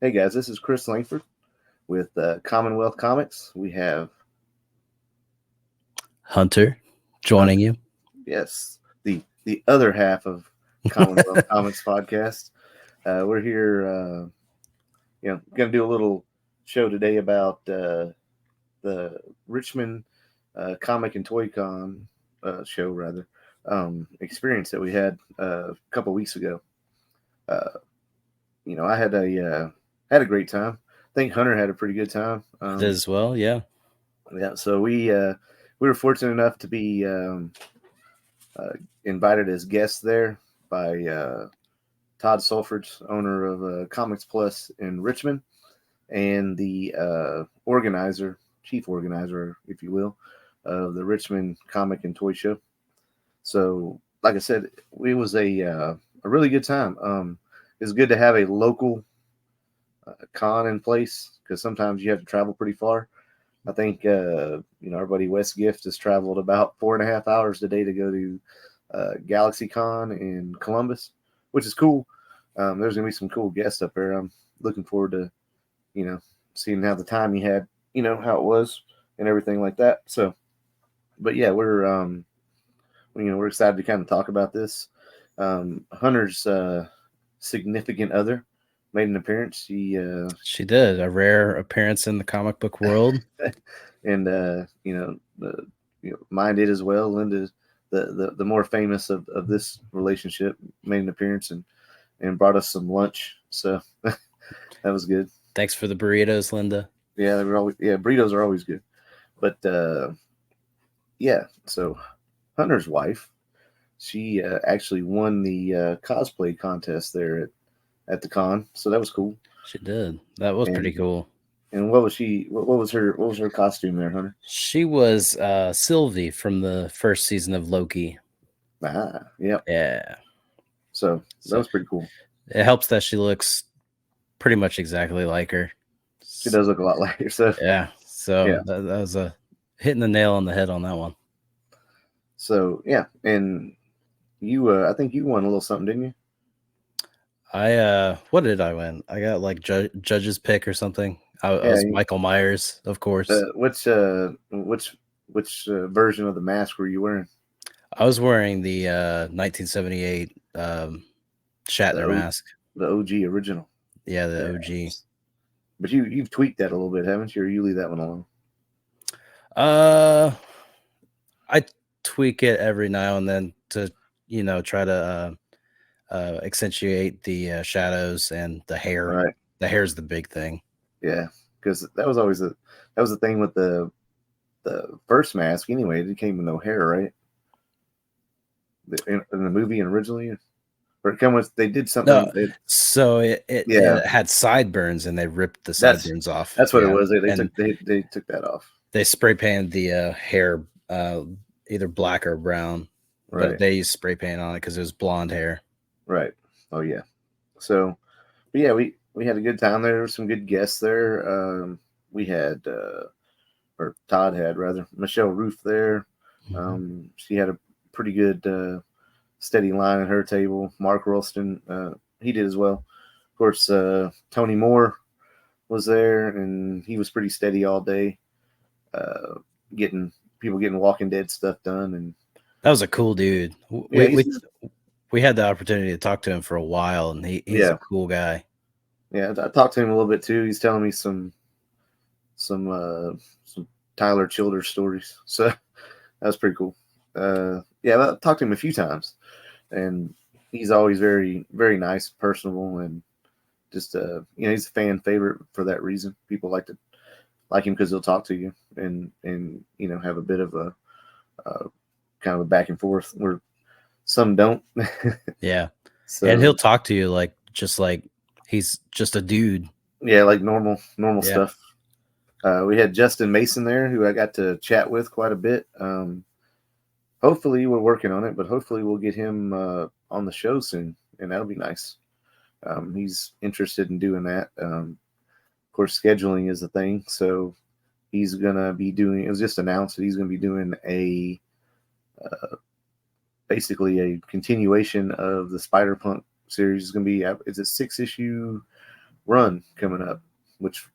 Hey guys, this is Chris Langford with Commonwealth Comics. We have Hunter joining you. Yes, the other half of Commonwealth Comics podcast. We're here, going to do a little show today about the Richmond Comic and Toy Con show, rather experience that we had a couple weeks ago. I had a great time. I think Hunter had a pretty good time. As well, yeah. Yeah, so we were fortunate enough to be invited as guests there by Todd Sulfridge, owner of Comics Plus in Richmond, and the chief organizer, if you will, of the Richmond Comic and Toy Show. So, like I said, it was a really good time. It's good to have a local con in place because sometimes you have to travel pretty far. I think our buddy Wes Gift has traveled about 4.5 hours today to go to Galaxy Con in Columbus, which is cool. There's gonna be some cool guests up there. I'm looking forward to seeing how the time he had, how it was and everything like that. So, but yeah, we're excited to kind of talk about this. Hunter's significant other made an appearance. She did a rare appearance in the comic book world, and mine did as well. Linda, the more famous of this relationship, made an appearance and brought us some lunch. So that was good. Thanks for the burritos, Linda. Yeah, they were always burritos are always good. But so Hunter's wife, she actually won the cosplay contest there at the con, so that was cool. She did. That was pretty cool. And what was her costume there, Hunter? She was Sylvie from the first season of Loki. Yeah. So that was pretty cool. It helps that she looks pretty much exactly like her. She does look a lot like her. So yeah. So yeah. That was hitting the nail on the head on that one. So yeah, and you, I think you won a little something, didn't you? What did I win? I got like judge's pick or something. I was Michael Myers, of course. Which version of the mask were you wearing? I was wearing the 1978 Shatner mask. The OG original. Yeah, the OG. But you've tweaked that a little bit, haven't you? Or you leave that one alone? I tweak it every now and then to try to accentuate the shadows and the hair. Right. The hair's the big thing. Yeah, because that was always the thing with the first mask. Anyway, it came with no hair, right? In the movie originally, or it came with they did something. No, so it had sideburns and they ripped the sideburns off. That's what it was. They took that off. They spray painted the hair either black or brown, right. But they used spray paint on it because it was blonde hair. Right. Oh yeah. So, but yeah, we had a good time there. There were some good guests there. We had, or Todd had rather, Michelle Roof there. Mm-hmm. She had a pretty good steady line at her table. Mark Rolston, he did as well. Of course, Tony Moore was there, and he was pretty steady all day, getting Walking Dead stuff done. And that was a cool dude. We had the opportunity to talk to him for a while, and he's a cool guy. Yeah, I talked to him a little bit too. He's telling me some Tyler Childers stories, so that was pretty cool. I talked to him a few times, and he's always very, very nice, personable, and just he's a fan favorite for that reason. People like him because he'll talk to you and have a bit of a kind of a back and forth where some don't. Yeah. So, and he'll talk to you like he's just a dude. Yeah, like normal stuff. We had Justin Mason there, who I got to chat with quite a bit. Hopefully we're working on it, but hopefully we'll get him on the show soon, and that'll be nice. He's interested in doing that. Of course, scheduling is a thing, so he's gonna be doing. It was just announced that he's gonna be doing a basically a continuation of the Spider-Punk series. It's gonna be, it's a 6-issue run coming up, which,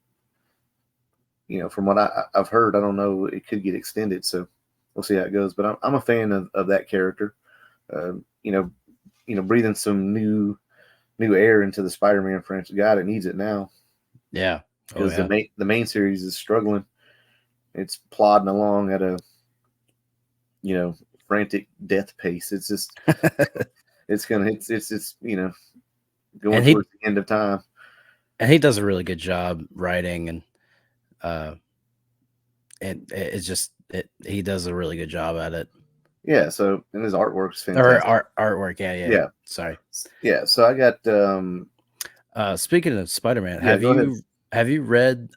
from what I've heard, I don't know, it could get extended. So we'll see how it goes. But I'm a fan of that character. Uh, you know, breathing some new air into the Spider-Man franchise. God, it needs it now. Yeah, because the main series is struggling. It's plodding along at a frantic death pace. It's just it's going towards the end of time. And he does a really good job writing, and it's just he does a really good job at it. Yeah, so and his artwork's fantastic. Or artwork, yeah. Sorry. Yeah, so I got speaking of Spider-Man, yeah, have you read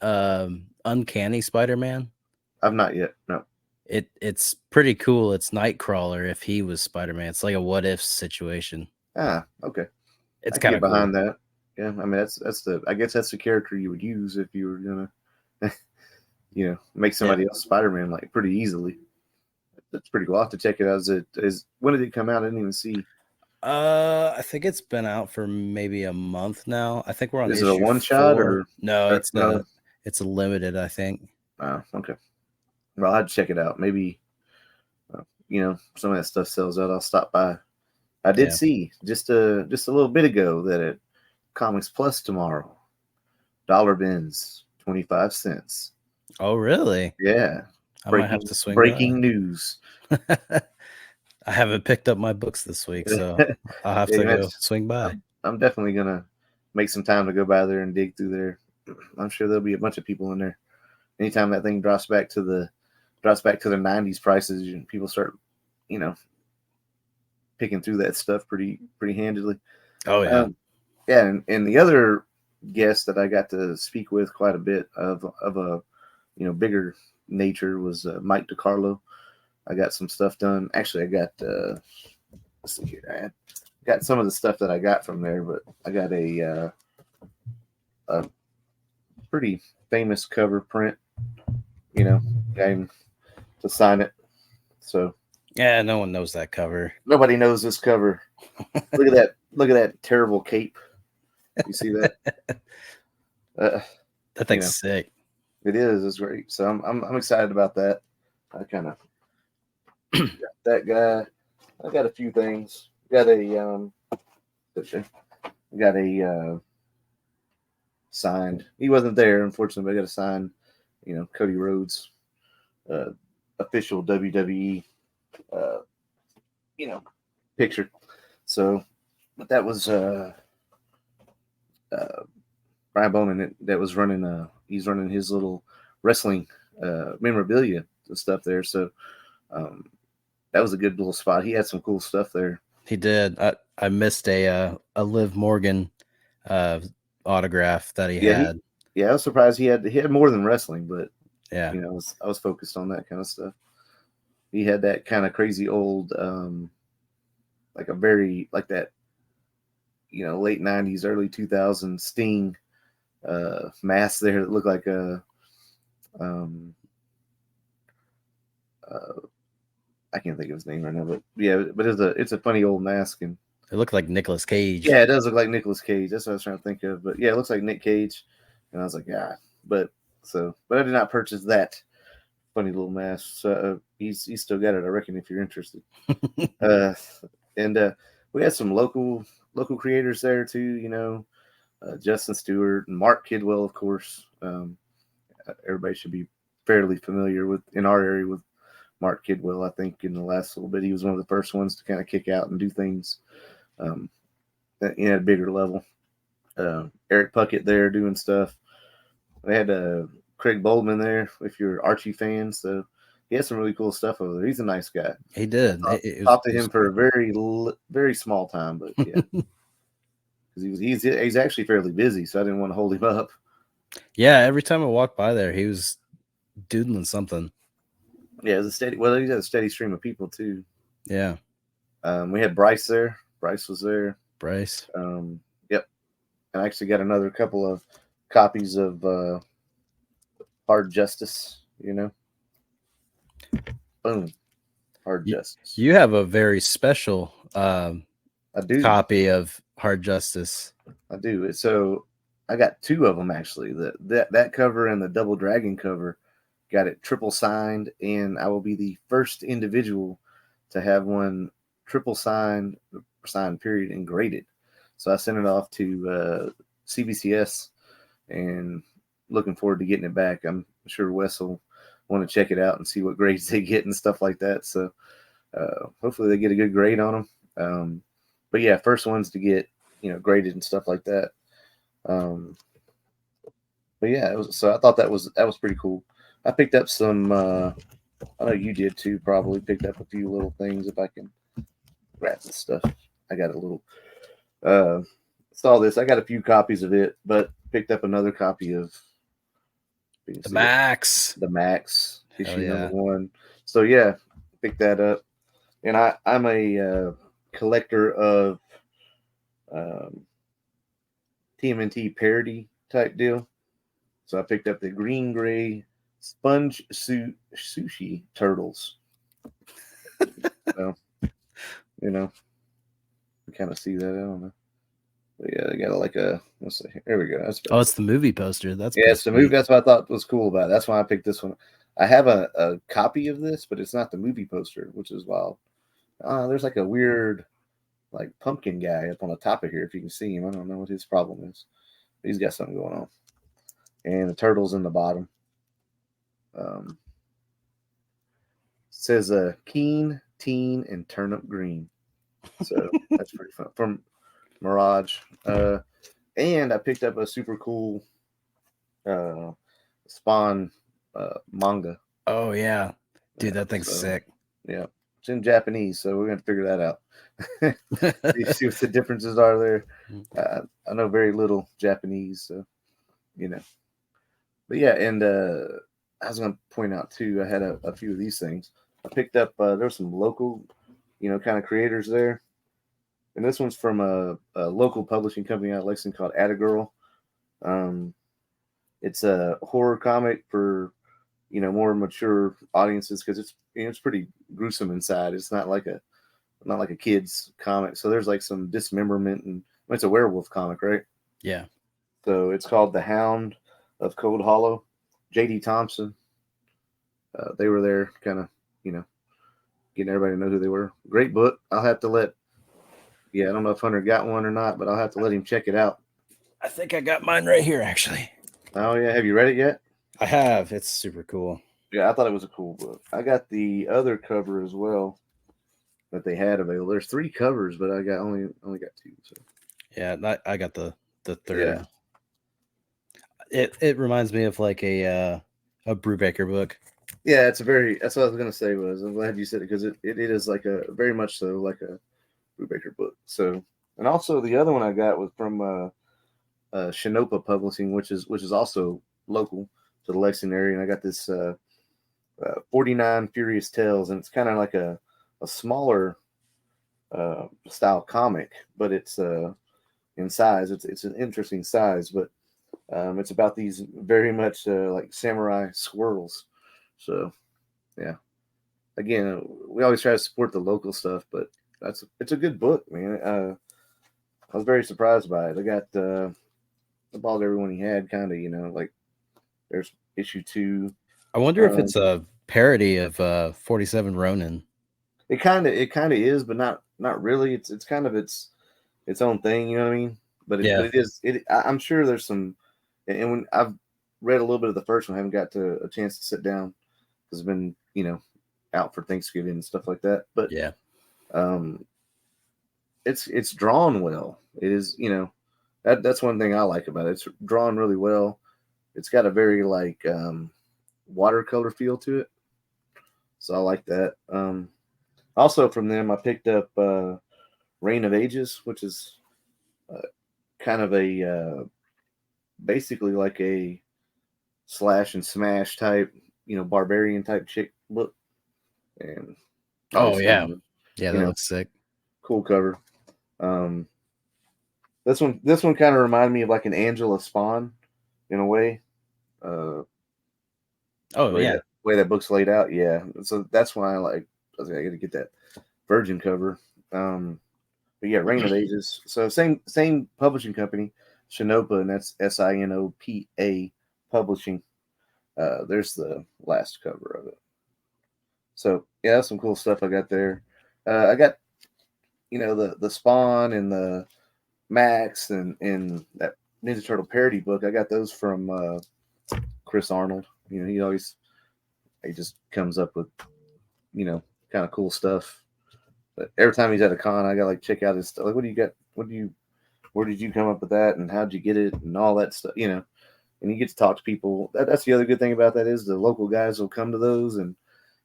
Uncanny Spider-Man? I've not yet. No. It's pretty cool. It's Nightcrawler if he was Spider-Man. It's like a what if situation. Okay. It's kind of behind that. Yeah, I mean I guess that's the character you would use if you were gonna make somebody else Spider-Man like pretty easily. That's pretty cool. I'll have to check it out. When did it come out? I didn't even see. I think it's been out for maybe a month now. I think we're on. Is it a one shot or no? It's a limited. I think. Oh, okay. Well, I'd check it out. Maybe some of that stuff sells out. I'll stop by. I did see just a little bit ago that at Comics Plus tomorrow, dollar bins 25 cents. Oh, really? Yeah. I might have to swing. Breaking news. I haven't picked up my books this week, so I'll have to go swing by. I'm definitely gonna make some time to go by there and dig through there. I'm sure there'll be a bunch of people in there. Anytime that thing drops back to the 90s prices, people start, picking through that stuff pretty handedly. Oh yeah. Yeah, and the other guest that I got to speak with quite a bit of a bigger nature was Mike DiCarlo. I got some stuff done. Actually, I got let's see here. I got some of the stuff that I got from there, but I got a pretty famous cover print. Guy to sign it. So yeah, no one knows that cover. Nobody knows this cover. Look at that! Look at that terrible cape. You see that? That thing's sick. It is. It's great. So I'm excited about that. I kind of got that guy. I got a few things. Got a signed. He wasn't there, unfortunately, but I got a signed. Cody Rhodes, official WWE, picture. So, but that was Brian Bowman that was running. He's running his little wrestling memorabilia and stuff there. So, that was a good little spot. He had some cool stuff there. He did. I missed a Liv Morgan autograph that he had. I was surprised he had more than wrestling, but yeah, I was focused on that kind of stuff. He had that kind of crazy old, like that, late 90s, early 2000s Sting mask there that looked like a, I can't think of his name right now, but yeah, but it's a funny old mask, and it looked like Nicolas Cage. Yeah, it does look like Nicolas Cage. That's what I was trying to think of. But yeah, it looks like Nick Cage. And I was like, yeah. But I did not purchase that funny little mask. So he's still got it, I reckon, if you're interested. And we had some local creators there too, Justin Stewart and Mark Kidwell, of course. Everybody should be fairly familiar with, in our area, with Mark Kidwell. I think in the last little bit, he was one of the first ones to kind of kick out and do things at a bigger level. Eric Puckett there doing stuff. They had Craig Boldman there, if you're Archie fans. So he had some really cool stuff over there. He's a nice guy. He did. Talked to him for a very, very small time, but yeah. Because he's actually fairly busy, so I didn't want to hold him up. Yeah, every time I walked by there, he was doodling something. Yeah, it was he's had a steady stream of people too. Yeah. We had Bryce there. Bryce was there. Bryce. Yep. And I actually got another couple of copies of Hard Justice, Boom. Hard Justice. You have a very special I do. Copy of Hard Justice. I do. So I got two of them actually. That cover and the Double Dragon cover got it triple signed, and I will be the first individual to have one triple signed period and graded. So I sent it off to CBCS and looking forward to getting it back. I'm sure Wes will want to check it out and see what grades they get and stuff like that. So hopefully they get a good grade on them. But yeah, first ones to get graded and stuff like that. But yeah, so I thought that was pretty cool. I picked up some. I know you did too. Probably picked up a few little things. If I can grab this stuff, I got a little. Saw this. I got a few copies of it, but picked up another copy of the Max. The Max issue #1. So yeah, picked that up, and I'm a collector of TMNT parody type deal. So I picked up the green gray sponge sushi turtles. So, we kind of see that. I don't know. But yeah, they got like a. Let's see. There we go. It's the movie poster. It's the movie. That's what I thought was cool about it. That's why I picked this one. I have a copy of this, but it's not the movie poster, which is wild. There's like a weird, like pumpkin guy up on the top of here. If you can see him, I don't know what his problem is. He's got something going on. And the turtle's in the bottom. Says keen, teen, and turnip green. So that's pretty fun. From Mirage. And I picked up a super cool Spawn manga. Oh yeah. Dude, that thing's sick. Yeah. It's in Japanese, so we're gonna figure that out. see what the differences are there. I know very little Japanese, so But yeah, and I was gonna point out too, I had a few of these things. I picked up there's some local, kind of creators there. And this one's from a local publishing company out of Lexington called Attagirl. It's a horror comic for more mature audiences because it's pretty gruesome inside. It's not like a kid's comic. So there's like some dismemberment, and it's a werewolf comic, right? Yeah. So it's called The Hound of Cold Hollow. J.D. Thompson. They were there, kind of getting everybody to know who they were. Great book. I'll have to I don't know if Hunter got one or not, but I'll have to let him check it out. I think I got mine right here, actually. Oh, yeah. Have you read it yet? I have. It's super cool. Yeah, I thought it was a cool book. I got the other cover as well that they had available. There's 3 covers, but I got only got 2. So. Yeah, I got the third. Yeah. It reminds me of like a Brubaker book. Yeah, that's what I was gonna say. I'm glad you said it because it is like a very much so like a Brubaker book. So, and also the other one I got was from Shinopa Publishing, which is also local to the Lexington area, and I got this 49 Furious Tales, and it's kind of like a smaller style comic, but it's in size. It's an interesting size, but it's about these very much like samurai squirrels. So, yeah. Again, we always try to support the local stuff, but it's a good book, man. I was very surprised by it. I got I bought everyone he had, kind of, like there's issue 2. I wonder if it's a parody of 47 Ronin. It kind of is, but not really. It's kind of its own thing, you know what I mean? But it is. I'm sure there's some. And when I've read a little bit of the first one, I haven't got a chance to sit down because I've been out for Thanksgiving and stuff like that. But yeah, it's drawn well. It is, that's one thing I like about it. It's drawn really well. It's got a very like watercolor feel to it, so I like that. Also from them, I picked up Reign of Ages, which is kind of a basically like a slash and smash type, barbarian type chick book. And yeah, that looks sick. Cool cover. This one kind of reminded me of like an Angela Spawn in a way. Way that book's laid out, yeah. So that's why I got to get that Virgin cover. But yeah, Reign of Ages. So same publishing company. Shinopa, and that's Sinopa Publishing. There's the last cover of it. So yeah, that's some cool stuff I got there. I got the Spawn and the Max and that Ninja Turtle parody book. I got those from Chris Arnold. He just comes up with kind of cool stuff. But every time he's at a con, I got like check out his stuff. Like, what do you got? Where did you come up with that? And how'd you get it? And all that stuff. And you get to talk to people. That's the other good thing about that is the local guys will come to those, and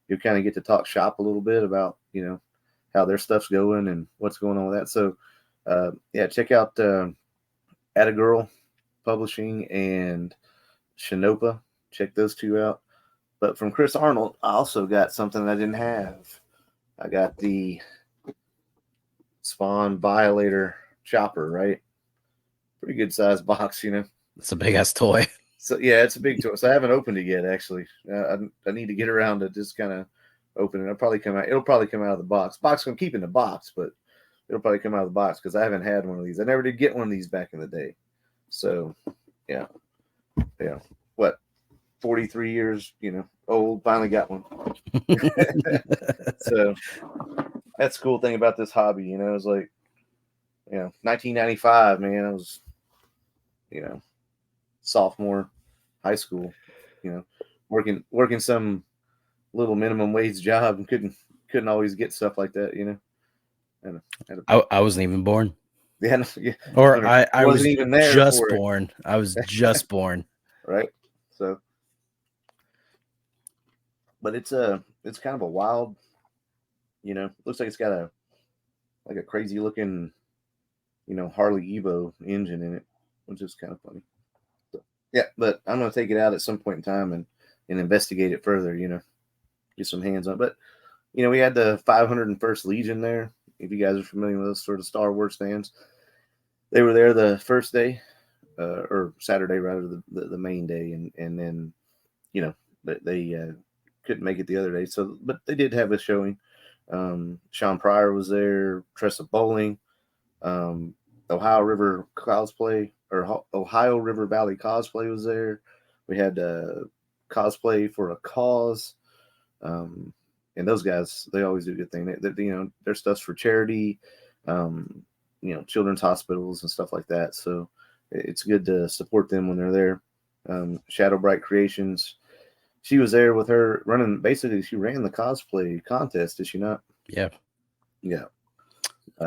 you kind of get to talk shop a little bit about how their stuff's going and what's going on with that. So yeah, check out Atta Girl Publishing and Shinopa. Check those two out. But from Chris Arnold, I also got something I didn't have. I got the Spawn Violator Chopper, right? Pretty good sized box, It's a big ass toy. So yeah, it's a big toy. So I haven't opened it yet, actually. I need to get around to just kind of open it. It'll probably come out of the box. Box gonna keep in the box, but it'll probably come out of the box because I haven't had one of these. I never did get one of these back in the day. So yeah. What? 43 years, old. Finally got one. So that's the cool thing about this hobby. It's like, 1995, man. I was, sophomore high school, working some little minimum wage job and couldn't always get stuff like that, And I wasn't even born. Yeah, Or I was even there just born. I was just born. Right. So, but it's kind of a wild, looks like it's got a crazy looking, Harley Evo engine in it, which is kind of funny. So, yeah, but I'm going to take it out at some point in time and investigate it further, get some hands on it. But, we had the 501st Legion there. If you guys are familiar with those sort of Star Wars fans, they were there the first day, or Saturday rather, the main day, and then, they couldn't make it the other day. So, but they did have a showing. Sean Pryor was there, Tressa Bowling, Ohio River Cosplay, or Ohio River Valley Cosplay was there. We had Cosplay for a Cause. And those guys, they always do a good thing. Their stuff's for charity, children's hospitals and stuff like that. So it's good to support them when they're there. Shadow Bright Creations, she was there with her running. Basically, she ran the cosplay contest, did she not? Yeah. Yeah.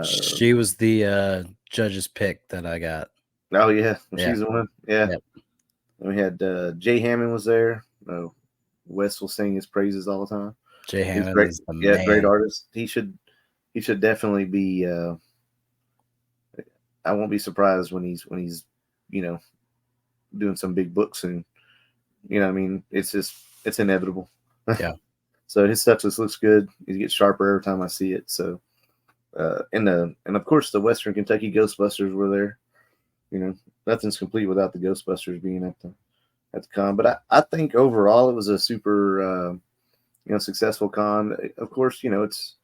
She was the judge's pick that I got. Oh, yeah. She's the one. Yeah. Yep. We had Jay Hammond was there. Wes will sing his praises all the time. Jay Hammond is the man. Great artist. He should definitely be. I won't be surprised when he's doing some big books and I mean, it's inevitable. Yeah. So his stuff just looks good. He gets sharper every time I see it. So, and of course the Western Kentucky Ghostbusters were there. Nothing's complete without the Ghostbusters being at the con. But I think overall it was a super successful con. Of course, it's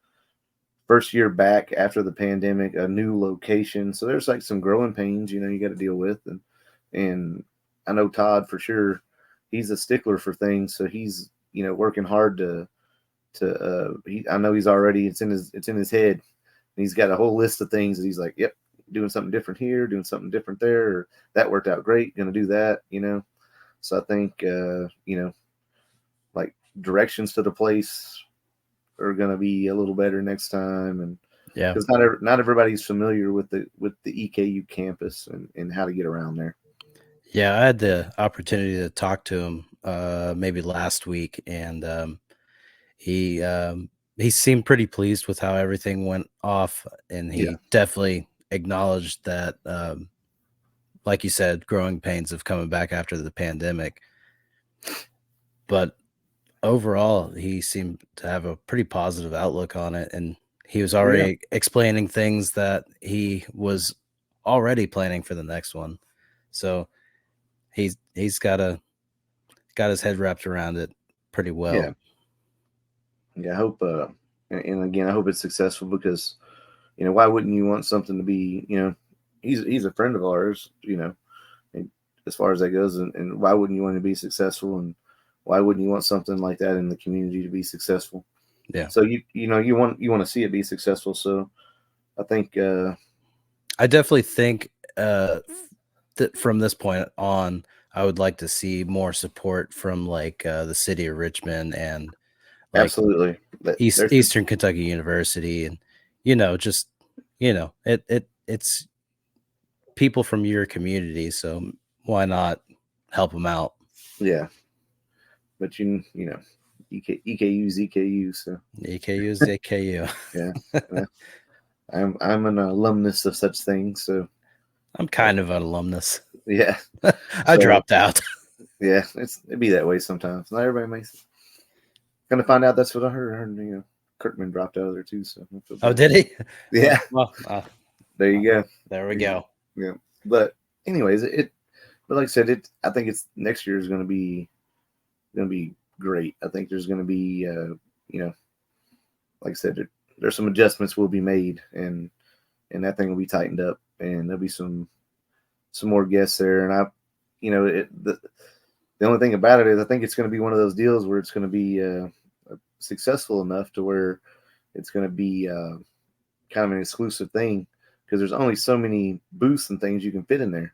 first year back after the pandemic, a new location. So there's like some growing pains, you got to deal with. And I know Todd for sure, he's a stickler for things. So he's, working hard I know he's already, it's in his head. And he's got a whole list of things that he's like, yep, doing something different here, doing something different there. Or that worked out great. Going to do that, So I think, like directions to the place are going to be a little better next time. And yeah, because not everybody's familiar with the EKU campus and how to get around there. Yeah, I had the opportunity to talk to him maybe last week, and he seemed pretty pleased with how everything went off, and he definitely acknowledged that, like you said, growing pains of coming back after the pandemic. But overall, he seemed to have a pretty positive outlook on it, and he was already explaining things that he was already planning for the next one. So he's got his head wrapped around it pretty well. Yeah, I hope and again I hope it's successful because why wouldn't you want something to be, he's a friend of ours, as far as that goes. And why wouldn't you want to be successful? And why wouldn't you want something like that in the community to be successful? Yeah. So you want to see it be successful. So I think I definitely think that from this point on, I would like to see more support from like the city of Richmond and like absolutely there's Eastern Kentucky University, and just it's people from your community, so why not help them out? yeah, but EKU, ZKU, so EKU is AKU. yeah. uh, I'm an alumnus of such things, so I'm kind of an alumnus. yeah. I So dropped out. yeah, it'd be that way sometimes. Not everybody makes it. Gonna find out that's what I heard. Kirkman dropped out of there too, so I feel Oh, bad. did he? Yeah, Well, there you go. there we go. Yeah, but anyways, but like I said, I think it's next year is gonna be great. I think there's gonna be like I said, there's some adjustments will be made, and that thing will be tightened up, and there'll be some more guests there. And the only thing about it is I think it's going to be one of those deals where it's going to be successful enough to where it's going to be kind of an exclusive thing, because there's only so many booths and things you can fit in there.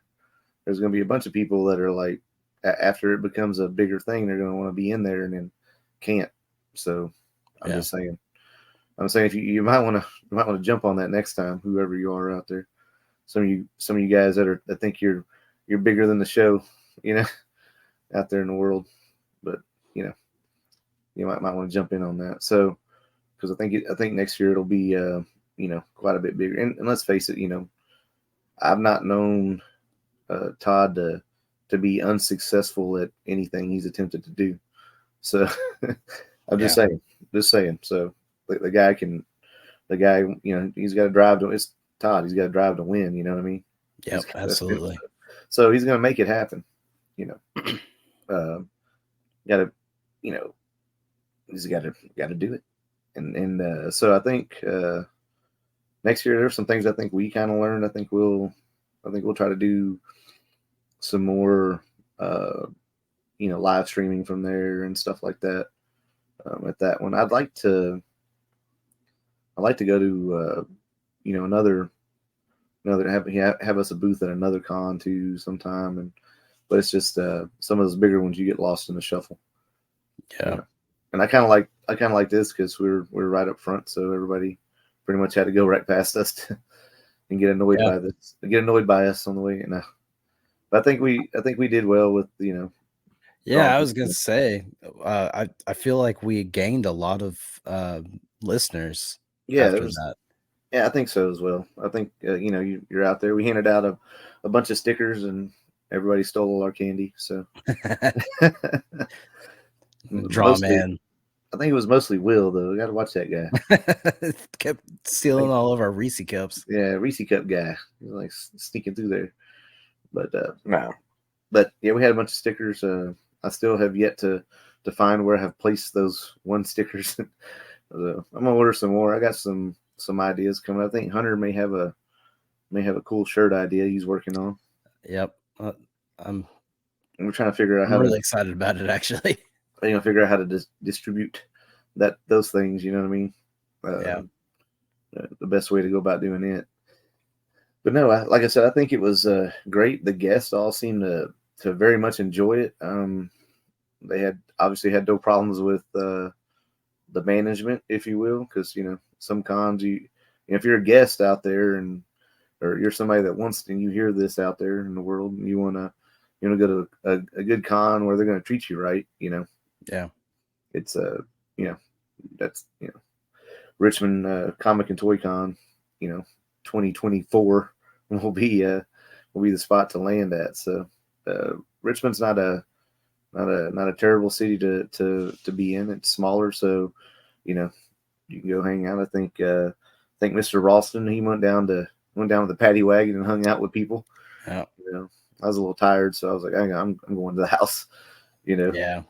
There's going to be a bunch of people that are like, after it becomes a bigger thing, they're going to want to be in there and then can't. So I'm just saying. I'm saying if you might want to jump on that next time, whoever you are out there. Some of you guys that think you're bigger than the show, out there in the world, but you might want to jump in on that. So because I think next year it'll be quite a bit bigger. And let's face it, I've not known Todd to be unsuccessful at anything he's attempted to do. So I'm just saying. So the guy, he's got to drive to. It's Todd. He's got to drive to win. You know what I mean? Yep, absolutely. So he's going to make it happen. Got to, he's got to do it. And so I think next year there's some things I think we kind of learned. I think we'll try to do some more, live streaming from there and stuff like that. At that one, I'd like to go to, another have us a booth at another con too sometime. But it's just some of those bigger ones you get lost in the shuffle. Yeah. And I kind of like this because we're right up front, so everybody pretty much had to go right past us and get annoyed by us on the way. But I think we did well with Yeah, I was gonna say, I feel like we gained a lot of listeners after that. Yeah, I think so as well. I think you're out there. We handed out a bunch of stickers and everybody stole all our candy. So Draw man. I think it was mostly Will though. We got to watch that guy. Kept stealing all of our Reese cups. Yeah, Reese cup guy. He was like sneaking through there. But no. But yeah, we had a bunch of stickers. I still have yet to find where I have placed those one stickers. I'm gonna order some more. I got some ideas coming. I think Hunter may have a cool shirt idea he's working on. Yep. We're trying to figure out I'm really excited about it, actually. Figure out how to distribute those things. You know what I mean? The best way to go about doing it. But no, like I said, I think it was great. The guests all seemed to very much enjoy it. They had obviously had no problems with the management, if you will, because some cons if you're a guest out there or you're somebody that wants and you hear this out there in the world and you want to go to a good con where they're going to treat you right, Yeah, it's that's Richmond Comic and Toy Con, 2024 will be the spot to land at. So Richmond's not a terrible city to be in. It's smaller, so you can go hang out. I think Mr. Ralston, he went down with the paddy wagon and hung out with people. Yeah. I was a little tired, so I was like, I'm going to the house. Yeah.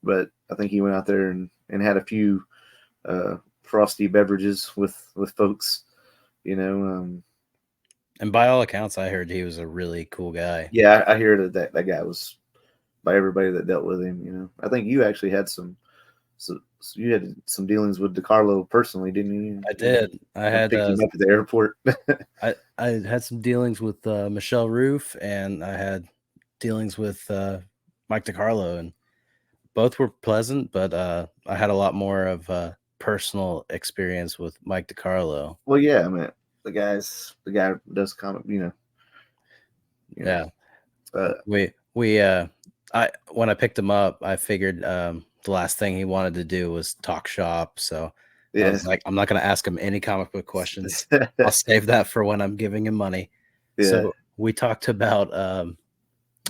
But I think he went out there and had a few frosty beverages with folks. And by all accounts, I heard he was a really cool guy. Yeah, I hear that guy was, by everybody that dealt with him. You know, I think you actually had so you had some dealings with DiCarlo personally, didn't you? I did. I And had picked him up at the airport. I had some dealings with Michelle Roof, and I had dealings with Mike DiCarlo, and both were pleasant. But I had a lot more of personal experience with Mike DiCarlo. Well, yeah, I mean, the guy does comic, you know. Yeah, Uh, we I when I picked him up, I figured the last thing he wanted to do was talk shop. So I yeah, was like, I'm not going to ask him any comic book questions. I'll save that for when I'm giving him money. yeah. So we talked about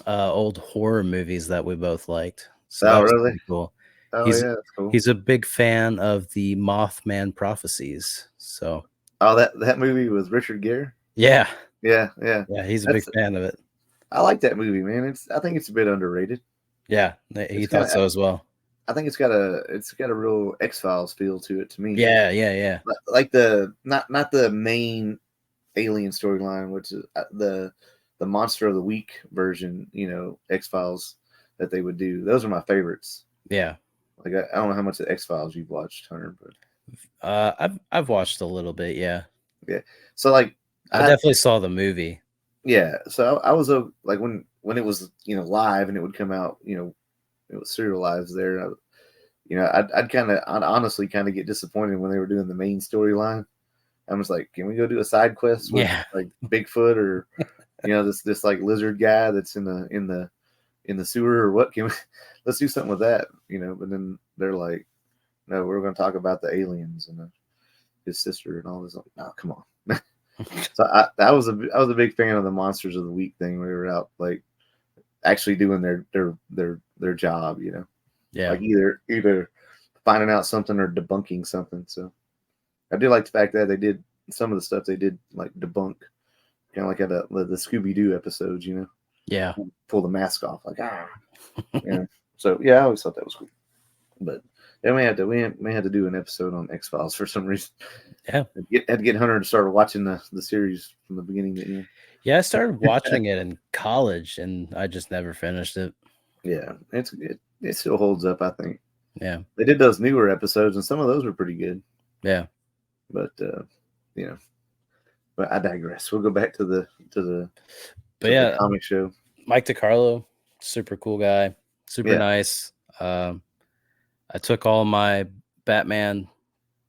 old horror movies that we both liked. So Oh, that was really? pretty cool. Oh, He's yeah, that's cool. he's a big fan of the Mothman prophecies. So Oh, that movie with Richard Gere. yeah, Yeah, yeah. yeah, he's a big That's fan of it. I like that movie, man. I think it's a bit underrated. Yeah, he It's kind thought of so as well. I think it's got a real X-Files feel to it to me. Yeah, yeah, yeah. Like the not the main alien storyline, which is the monster of the week version, X-Files that they would do. Those are my favorites. Yeah. Like I don't know how much of X-Files you've watched, Hunter, but I've watched a little bit, yeah. yeah. So like I I definitely saw the movie. yeah, so I was like when it was live and it would come out, it was serialized there. I'd honestly kind of get disappointed when they were doing the main storyline. I was like, can we go do a side quest with Yeah. like Bigfoot or this like lizard guy that's in the sewer or what? Can we let's do something with that, But then they're like, no, we're going to talk about the aliens and his sister and all this. Like, oh, come on. So I was a big fan of the Monsters of the Week thing where they were out like actually doing their job, Yeah. like either finding out something or debunking something. So I do like the fact that they did some of the stuff they did like debunk, kind of like at the Scooby Doo episodes, Yeah. pull the mask off, like yeah. So yeah, I always thought that was cool. But then we had to do an episode on X-Files for some reason. Yeah. Had to get Hunter to start watching the series from the beginning to end. Yeah, I started watching it in college and I just never finished it. Yeah, it still holds up, I think. Yeah. They did those newer episodes, and some of those were pretty good. Yeah. But but I digress. We'll go back to the But comic show. Mike DiCarlo, super cool guy, super Yeah. nice. I took all my Batman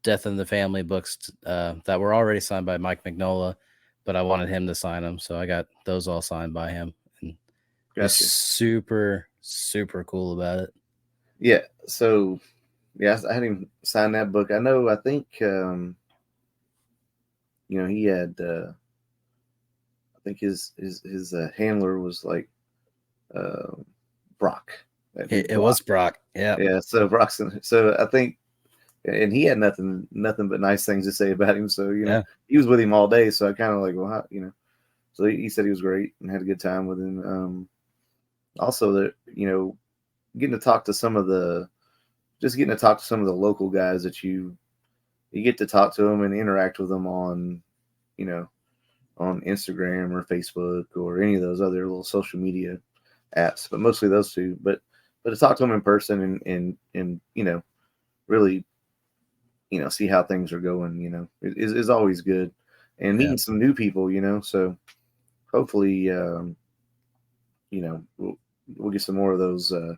Death in the Family books that were already signed by Mike Mignola, but I wanted him to sign them, so I got those all signed by him. And Gotcha. he's super, super cool about it. Yeah. So yeah, I had him sign that book. I think he had I think his handler was like Brock. It was Brock. Yeah. Yeah. So Broxton. So I think, and he had nothing but nice things to say about him. So he was with him all day. So I kind of like, well, how. So he said he was great and had a good time with him. Also, that getting to talk to some of the local guys that you get to talk to them and interact with them on on Instagram or Facebook or any of those other little social media apps, but mostly those two. But to talk to them in person and really see how things are going, is always good. And meeting some new people, so hopefully we'll get some more of those. I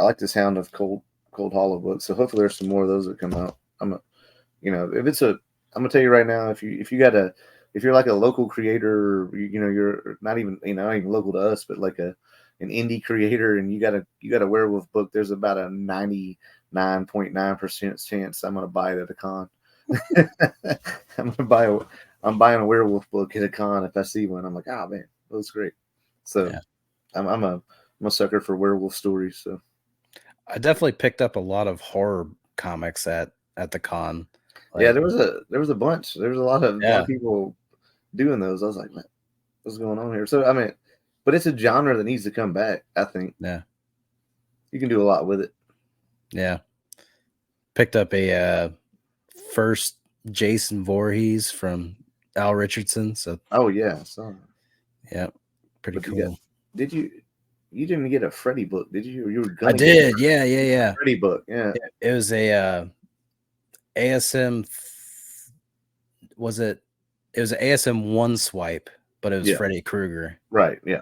like the sound of Cold Hollow books, so hopefully there's some more of those that come out. I'm gonna tell you right now, if you're like a local creator, or, you're not even not even local to us, but like an indie creator, and you got a werewolf book, there's about a 99.9% chance I'm gonna buy it at a con. I'm buying a werewolf book at a con if I see one. I'm like, oh man, that's great. So I'm a sucker for werewolf stories. So I definitely picked up a lot of horror comics at the con. Yeah, there was a bunch. There was a lot of people doing those. I was like, what's going on here? So I mean, but it's a genre that needs to come back, I think. Yeah. You can do a lot with it. Yeah. Picked up a first Jason Voorhees from Al Richardson. So Oh yeah, I saw that. yeah, pretty But cool. did you didn't get a Freddy book, did you? Or you were I gonna get did. Yeah, yeah, a yeah. Freddy book, yeah. It was a ASM. Was it? It was an ASM one swipe, but it was Yeah, Freddy Krueger. right, yeah.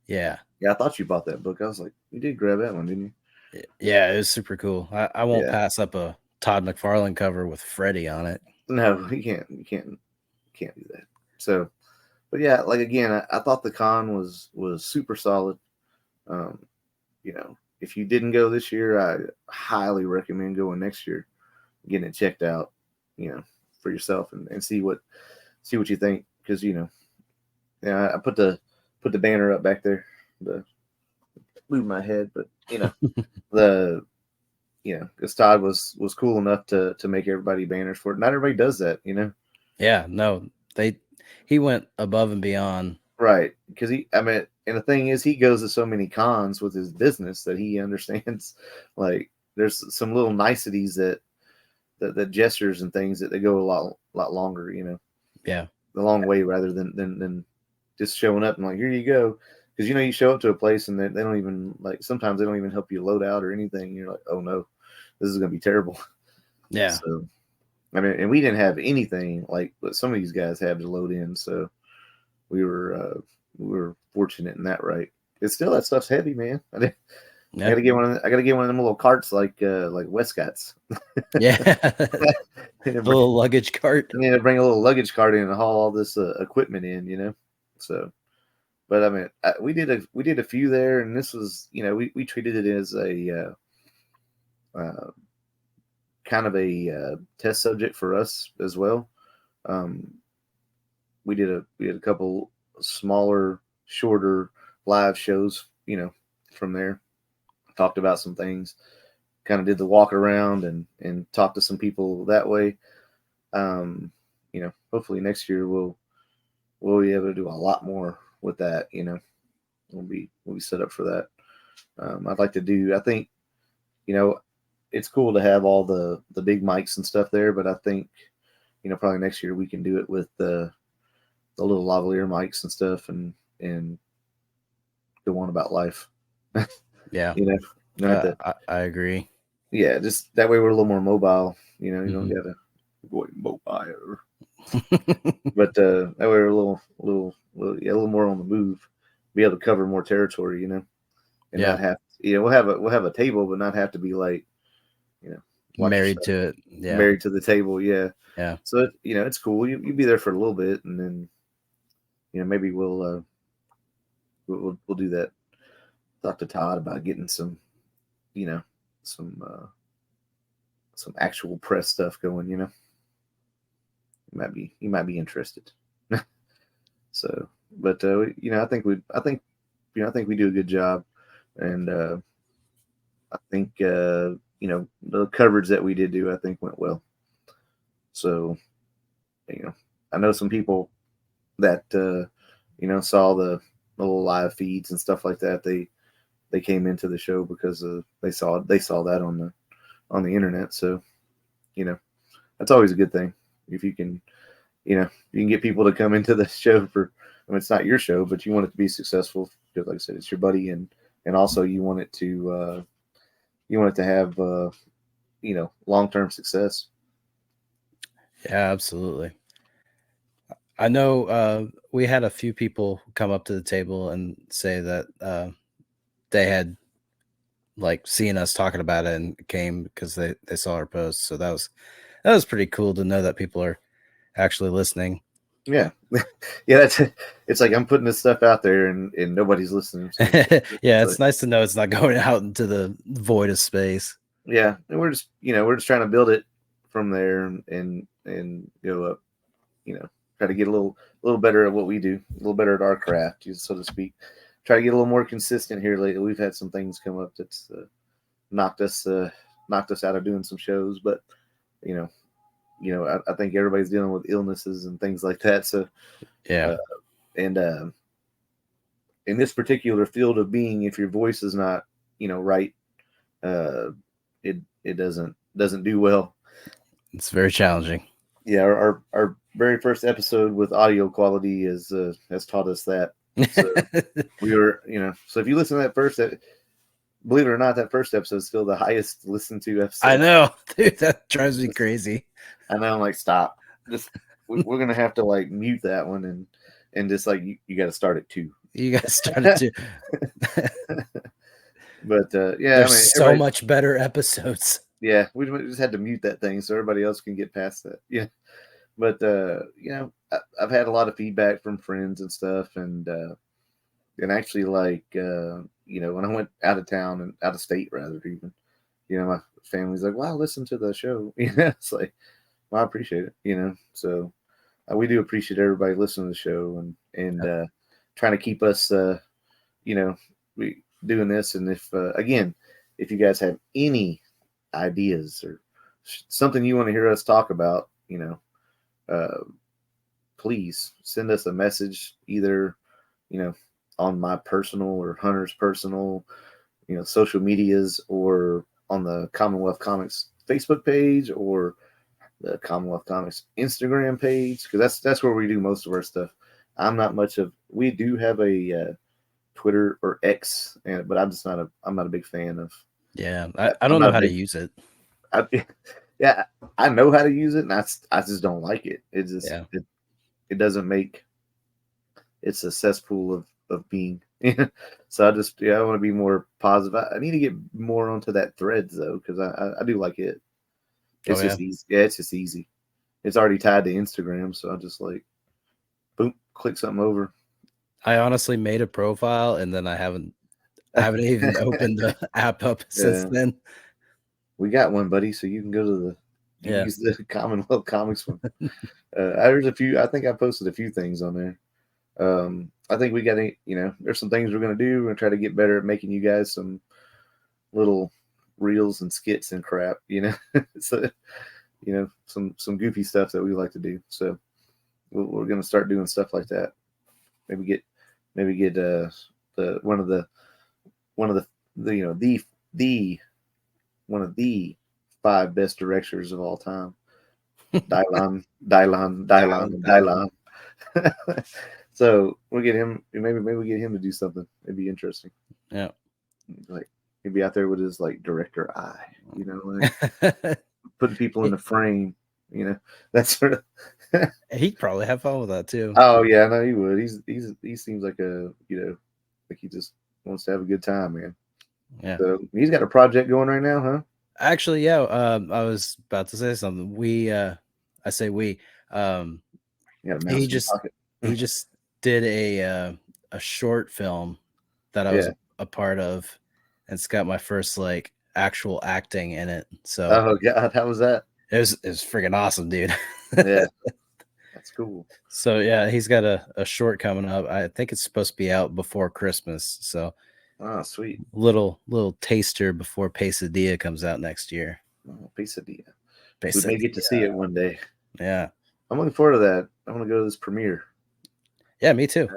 Yeah. Yeah, I thought you bought that book. I was like, you did grab that one, didn't you? Yeah, it was super cool. I won't Yeah. pass up a Todd McFarlane cover with Freddy on it. No, you can't do that. So, but yeah, like again, I thought the con was super solid. Um, if you didn't go this year, I highly recommend going next year, getting it checked out, for yourself and see what you think. Because yeah, I put the banner up back there to move my head, but the because Todd was cool enough to make everybody banners for it. Not everybody does that. Yeah, no, he went above and beyond. Right? Because and the thing is, he goes to so many cons with his business that he understands. Like, there's some little niceties that gestures and things that they go a lot longer. Yeah, The long way rather than just showing up and like, here you go. Because you show up to a place and they don't even, like, sometimes they don't even help you load out or anything. You're like, oh no, this is gonna be terrible. yeah, So and we didn't have anything like what some of these guys have to load in. So we were fortunate in that, right? It's still, that stuff's heavy, man. I yeah, gotta get one. I gotta get one of them little carts like Westcott's. yeah. And The little luggage cart. bring a little luggage cart in and haul all this equipment in. So, but we did a few there, and this was, we treated it as a uh, kind of a test subject for us as well. Um, we had a couple smaller, shorter live shows, from there. Talked about some things, kind of did the walk around and talked to some people that way. Hopefully next year we'll be able to do a lot more with that. We'll be set up for that. I'd like to do. I think it's cool to have all the big mics and stuff there, but I think probably next year we can do it with the little lavalier mics and stuff and go on about life. Yeah, You don't have to. I agree. Yeah, just that way we're a little more mobile. You don't gotta go mobile. But that way we're a little more on the move, be able to cover more territory, and Yeah. not have, we'll have a table, but not have to be like, watch Married yourself, to it. Yeah. married to the table, yeah. Yeah. So it's cool. You'll be there for a little bit, and then maybe we'll do that. Talk to Todd about getting some, some actual press stuff going. He might be interested. So, but I think we do a good job, and I think the coverage that we did do, I think, went well. So, I know some people that saw the little live feeds and stuff like that. They came into the show because they saw that on the internet. So, that's always a good thing if you can get people to come into the show for. It's not your show, but you want it to be successful because, like I said, it's your buddy, and also you want it to have long-term success. Yeah, absolutely. I know we had a few people come up to the table and say that they had like seen us talking about it and came because they saw our post. So that was pretty cool to know that people are actually listening. Yeah, yeah. It's like I'm putting this stuff out there and nobody's listening. So Yeah, it's nice to know it's not going out into the void of space. Yeah, and we're just trying to build it from there and go up. Try to get a little better at what we do, a little better at our craft, so to speak. Try to get a little more consistent here lately. We've had some things come up that's knocked us out of doing some shows, but I think everybody's dealing with illnesses and things like that. So yeah, and in this particular field of being, if your voice is not right, it doesn't do well. it's very challenging. Yeah, our very first episode with audio quality has taught us that. So we were, so if you listen to that first, believe it or not, that first episode is still the highest listened to episode. I know, dude. That drives me crazy. I know, I'm like, stop. Just we're gonna have to like mute that one and just like you got to start it too. You guys started to. But yeah, There's I mean, so much better episodes. Yeah, we just had to mute that thing so everybody else can get past that. Yeah, but I've had a lot of feedback from friends and stuff, and actually like when I went out of town and out of state rather even, my family's like, "Wow, listen to the show." It's like, well, I appreciate it. So we do appreciate everybody listening to the show and trying to keep us we doing this. And if again, if you guys have any ideas or something you want to hear us talk about, please send us a message either on my personal or Hunter's personal social medias, or on the Commonwealth Comics Facebook page or the Commonwealth Comics Instagram page, because that's where we do most of our stuff. I'm not much of, we do have a Twitter or X, but I'm not a big fan of. Yeah, I don't know how to use it. Yeah, I know how to use it, and I just don't like it. It just it doesn't make it's a cesspool of being. So I want to be more positive. I need to get more onto that Threads though, because I do like it. It's just easy. Yeah, it's just easy. It's already tied to Instagram, so I just like boom, click something over. I honestly made a profile and then I haven't even opened the app up since then. We got one, buddy, so you can go to use the Commonwealth Comics one. There's a few. I think I posted a few things on there. I think we got there's some things we're gonna do. We're gonna try to get better at making you guys some little reels and skits and crap. So some goofy stuff that we like to do. So we're gonna start doing stuff like that. Maybe get the one of the one of the 5 best directors of all time. Dylan. So we'll get him. Maybe we get him to do something. It'd be interesting. Yeah, like he'd be out there with his like director eye. Like putting people in the frame. That sort of. He'd probably have fun with that too. Oh yeah, no, he would. He seems like like he just wants to have a good time, man. Yeah. So he's got a project going right now, huh? Actually, yeah. I was about to say something. I say we. He just did a short film that I was a part of, and it's got my first like actual acting in it. So oh god, how was that? It was freaking awesome, dude. Yeah, that's cool. So yeah, he's got a short coming up. I think it's supposed to be out before Christmas. So sweet. Little taster before Pesadilla comes out next year. Oh, Pesadilla. We may get to see it one day. Yeah, I'm looking forward to that. I want to go to this premiere. Yeah, me too.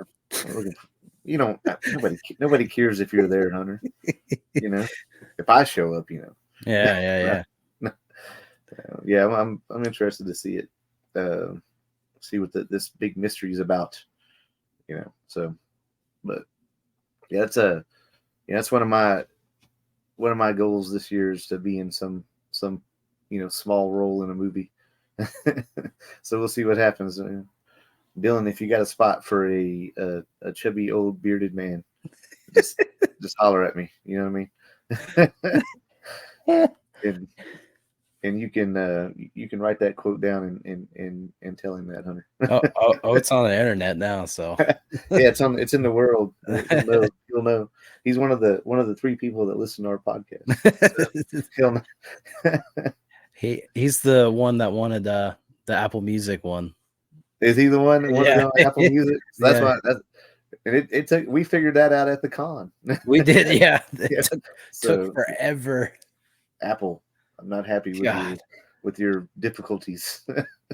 Nobody cares if you're there, Hunter. If I show up, Yeah. Yeah, I'm interested to see it. See what this big mystery is about. So, but yeah, that's one of my goals this year is to be in some small role in a movie. So we'll see what happens. Dylan, if you got a spot for a chubby old bearded man, just holler at me. You know what I mean? and you can write that quote down and tell him that, Hunter. oh, it's on the internet now, so yeah, it's in the world. He'll know. He's one of the 3 people that listen to our podcast. So he'll know. He's the one that wanted the Apple Music one. Is he the one that wanted on Apple Music? So that's why. It took. We figured that out at the con. We did, yeah. It took forever. Apple, I'm not happy with your difficulties.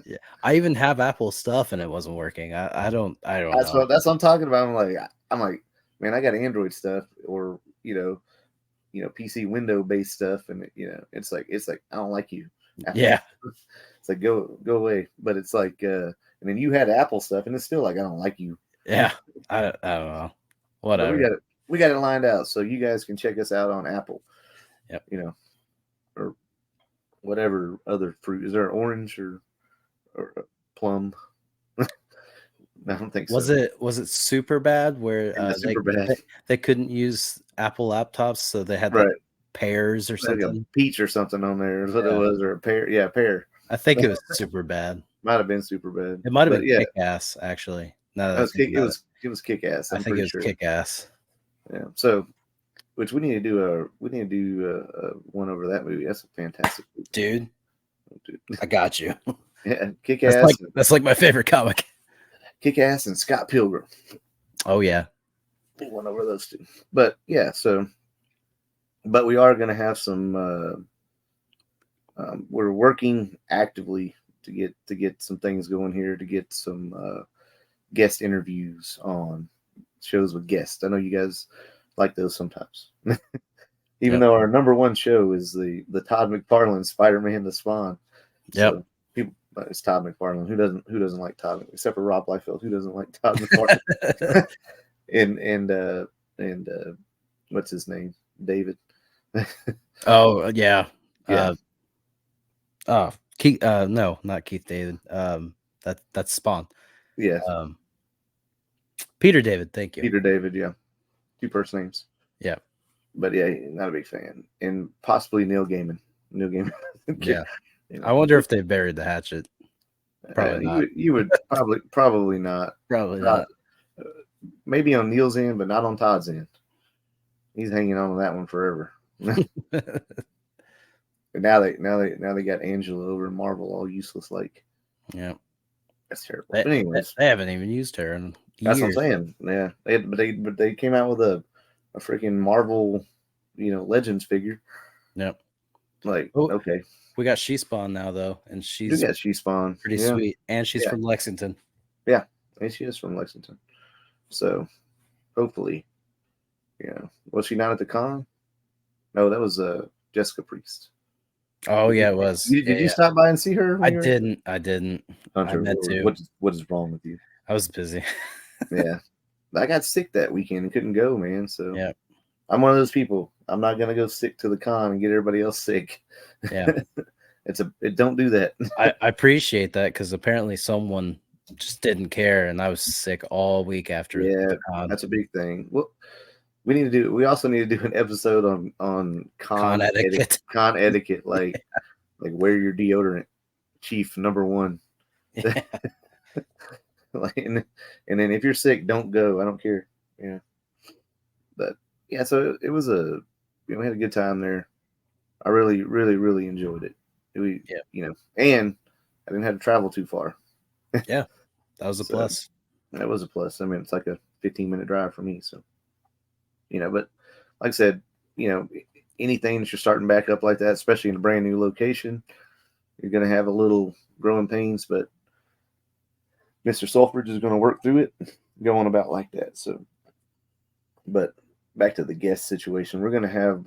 Yeah, I even have Apple stuff and it wasn't working. I don't know. That's what I'm talking about. I'm like, man, I got Android stuff or PC window based stuff, and it's like I don't like you. Yeah. It's like go away. But it's like, and then you had Apple stuff, and it's still like I don't like you. Yeah. I don't know. But Whatever. we got it lined out, so you guys can check us out on Apple. Yep. You know, or whatever other fruit. Is there orange or plum? I don't think so. Was it super bad where Super bad. they couldn't use Apple laptops, so they had Right. like pears or Like a something? peach or something on there is what it Yeah. was, or a pear. Yeah, pear. I think it was super bad. Might have been super bad. It might have But been yeah, kick ass, actually. Now that it I was think kick, about it. it was kick ass. I I'm think it pretty was sure. kick ass. Yeah. So, which we need to do one over that movie. That's a fantastic movie. Dude, Dude. I got you. Yeah, kick ass. That's like my favorite comic. Kick ass and Scott Pilgrim. Oh yeah. One over those two. But yeah, so but we are going to have some. We're working actively to get some things going here, to get some guest interviews on shows with guests. I know you guys like those sometimes. Even though our number one show is the Todd McFarlane Spider-Man: The Spawn. Yep. So people, it's Todd McFarlane. Who doesn't like Todd, except for Rob Liefeld? Who doesn't like Todd McFarlane? and what's his name? David. Oh yeah. Yeah. Keith. No, not Keith David. That's Spawn. Yeah. Peter David. Thank you. Peter David. Yeah. Two first names. Yeah. But yeah, not a big fan. And possibly Neil Gaiman. Yeah. You know, I wonder if they buried the hatchet. Probably not. You would probably not. Probably not. Maybe on Neil's end, but not on Todd's end. He's hanging on to that one forever. And now they got Angela over in Marvel, all useless. Like, yeah, that's terrible. But anyways, they haven't even used her in that's years. what I'm saying. Yeah, but they came out with a freaking Marvel, Legends figure. Yep. Like, okay, we got She-Spawn now though, and she's She-Spawn, pretty sweet, and she's from Lexington. Yeah, and she is from Lexington. So hopefully, was she not at the con? No, that was Jessica Priest. Oh yeah, it was. Did you stop by and see her? I didn't. Hunter, I meant to. What is wrong with you? I was busy. Yeah, I got sick that weekend and couldn't go, man. So yeah, I'm one of those people. I'm not gonna go sick to the con and get everybody else sick. Yeah, don't do that. I appreciate that because apparently someone just didn't care, and I was sick all week after. Yeah, the con. That's a big thing. Well, we also need to do an episode on con etiquette. Con etiquette, like like wear your deodorant, chief number one. Yeah. and then if you're sick, don't go. I don't care. Yeah. But yeah, so it was we had a good time there. I really, really, really enjoyed it. And I didn't have to travel too far. Yeah, that was a plus. That was a plus. I mean, it's like a 15-minute drive for me. So, but like I said, anything that you're starting back up like that, especially in a brand new location, you're going to have a little growing pains, but Mr. Sulfridge is going to work through it, go on about like that. So, but back to the guest situation, we're going to have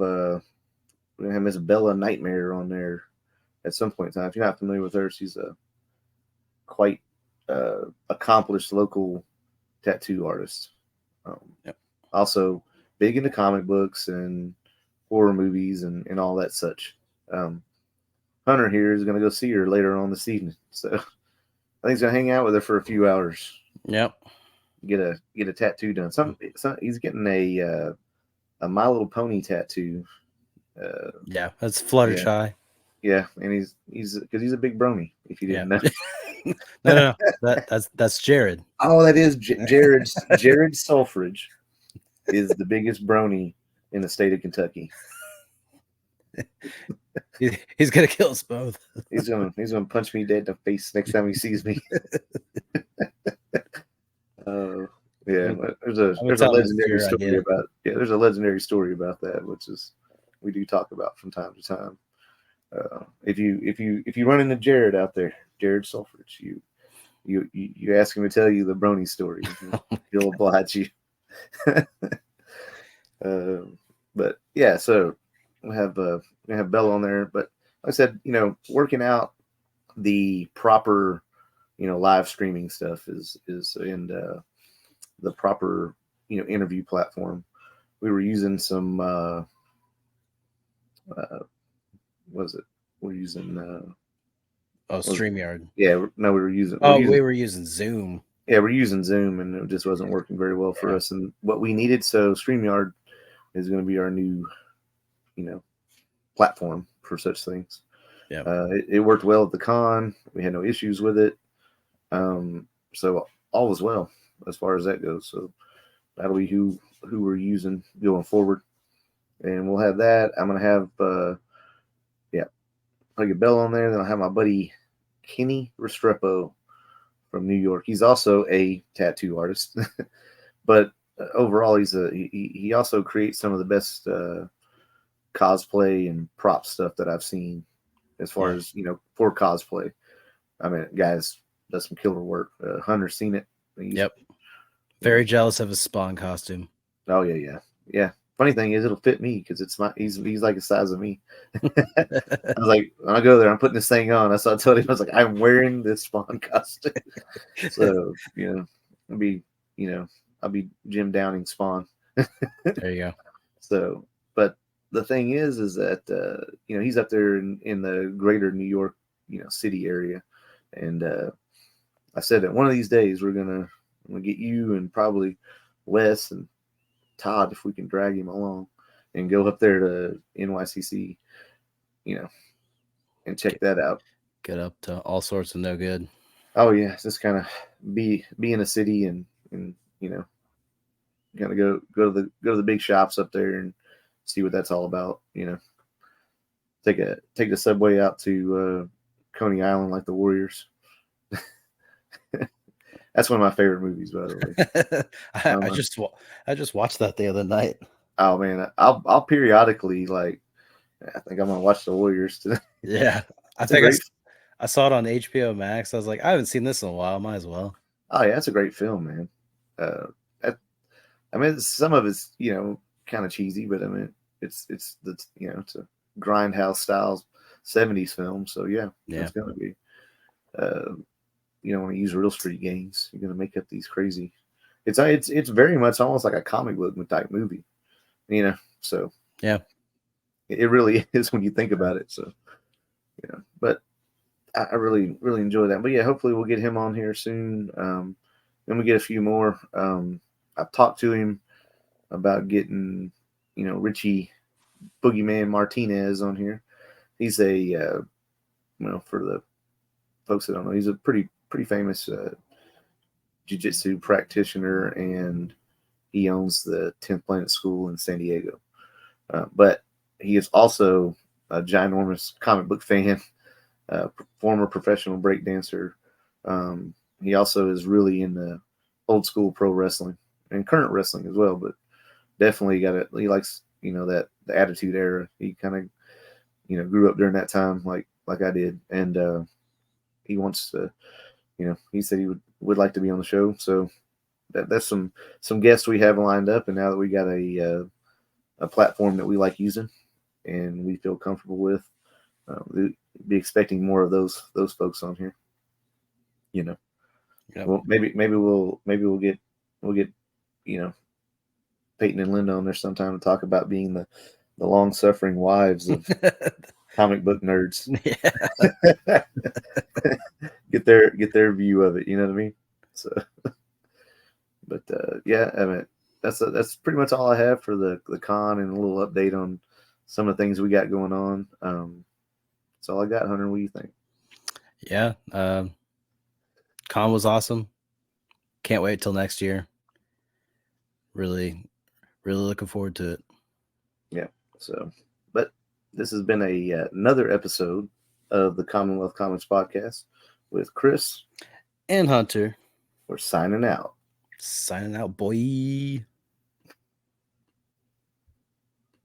Miss Bella Nightmare on there at some point in time. If you're not familiar with her, she's a quite accomplished local tattoo artist. Also big into comic books and horror movies and all that such. Hunter here is going to go see her later on this evening. So I think he's going to hang out with her for a few hours. Yep. Get a tattoo done. He's getting a My Little Pony tattoo. Yeah, that's Fluttershy. Yeah, and he's because he's a big brony. If you didn't know. No, that's Jared. Oh, that is Jared. Jared Sulfridge is the biggest brony in the state of Kentucky. He's gonna kill us both. He's gonna punch me dead in the face next time he sees me. Yeah, there's a legendary story about there's a legendary story about that, which is we do talk about from time to time. If you run into Jared out there, Jared Sulfridge, you ask him to tell you the brony story. He'll oblige you. But yeah, so we have Bella on there. But I said, working out the proper, live streaming stuff is and the proper, interview platform. We were using some, what was it? We're using, StreamYard. yeah, no, we were using, We were using Zoom. yeah, we're using Zoom, and it just wasn't working very well for us. And what we needed, so StreamYard is going to be our new, platform for such things. Yeah. It worked well at the con. We had no issues with it. So all was well as far as that goes. So that'll be who we're using going forward, and we'll have that. I'm gonna have like a bell on there. Then I'll have my buddy Kenny Restrepo from New York. He's also a tattoo artist, but overall he also creates some of the best cosplay and prop stuff that I've seen as far as for cosplay. I mean, guys, does some killer work. Hunter's seen it. Yep. Very jealous of his Spawn costume. Oh yeah. Funny thing is, it'll fit me because it's not. He's like the size of me. I was like, when I go there, I'm putting this thing on. So I told him, I was like, I'm wearing this Spawn costume. So I'll be Jim Downing Spawn. There you go. So, but the thing is that he's up there in the greater New York city area, and I said that one of these days we're gonna get you and probably Wes and Todd, if we can drag him along, and go up there to NYCC, and check that out. Get up to all sorts of no good. Oh yeah, just kind of be in a city and kind of go to the big shops up there and see what that's all about. Take the subway out to Coney Island like the Warriors. That's one of my favorite movies, by the way. I just watched that the other night. Oh man, I'll periodically, like, I think I'm gonna watch the Warriors today. Yeah, I think I saw it on HBO Max. I was like, I haven't seen this in a while. Might as well. Oh yeah, that's a great film, man. I mean, some of it's kind of cheesy, but I mean, it's it's a grindhouse style 70s film. So yeah. It's gonna be. You don't want to use real street gangs. You're gonna make up these crazy. It's very much almost like a comic book type movie, So yeah, it really is when you think about it. So but I really enjoy that. But yeah, hopefully we'll get him on here soon. Then we get a few more. I've talked to him about getting Richie Boogeyman Martinez on here. He's a for the folks that don't know, he's a pretty famous jiu-jitsu practitioner, and he owns the 10th Planet School in San Diego. But he is also a ginormous comic book fan, former professional breakdancer. He also is really into old school pro wrestling and current wrestling as well, but definitely he likes, that the Attitude Era. He kind of, grew up during that time like I did. And he wants to, he said he would like to be on the show. So that's some guests we have lined up. And now that we got a platform that we like using and we feel comfortable with, we'll be expecting more of those folks on here. Yep. Well, maybe we'll get Peyton and Linda on there sometime to talk about being the long suffering wives of comic book nerds. Yeah. get their view of it, you know what I mean? So, but yeah, I mean, that's pretty much all I have for the con, and a little update on some of the things we got going on. That's all I got, Hunter. What do you think? Yeah, con was awesome. Can't wait till next year. Really looking forward to it. Yeah. So, but this has been another episode of the Commonwealth Comics Podcast with Chris and Hunter. We're signing out. Signing out, boy.